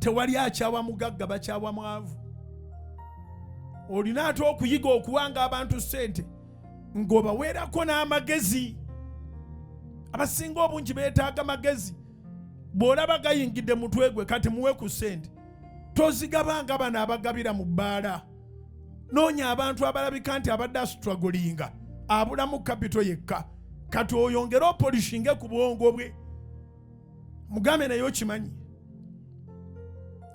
tewali akyawa mugagga bakyawa mwavu. Olina ate okuyiga okuwanga abantu ssente ng'obaweerako n'amagezi. Abasinga obungi beetaaga magezi. Bw'olaba gayingidde mutwe gwe kati muwe ku ssente. Tozigabanga bano abagabira mu bbaala. Noonya abantu abalabika nti abadde asituragolinga abulamu kapito yekka. Kati oyongere opolishinge ku bwongo bwe. Mugambe naye okimanyi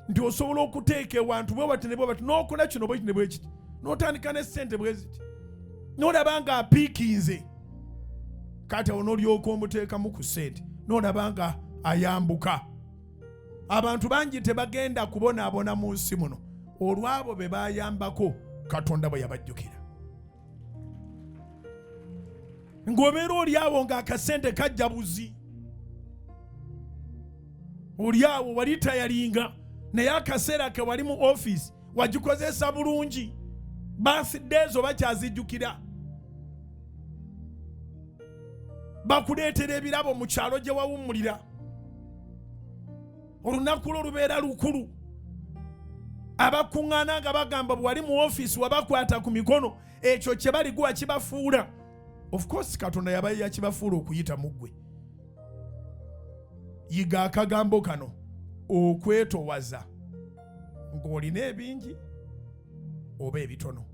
nti osobola okuteeka ewantu bwe bati ne bwe bati n'okola kino bwe kiti ne bwe kiti n'otandika ne ssente bwe ziti n'olaba nga apiikinze. Kati awo n'olyoka omuteekamu ku ssente n'olaba nga ayambuka. Abantu bangi tebagenda kubonaabona mu nsi muno olw'abo be bayambako Katonda bwe yabajjukira. Ng'obeera oli awo ng'akasente kajja buzi. Oli awo wali tayalinga naye akaseera ke wali mu office wagikozesa bulungi. Birthdays oba kyazijjukira. Bakuleetera ebirabo mu kyalo gye wawummulira. Olunaku lwo lubeera lukulu. Abakuŋŋaana nga bagamba bwe wali mu office wabakwata ku mikono ekyo kye baliguwa kibafuula. Of course Katonda yabaye yakibafuula okuyita mu ggwe. Yiga akagambo kano okwetowaza ng'olina ebingi oba ebitono.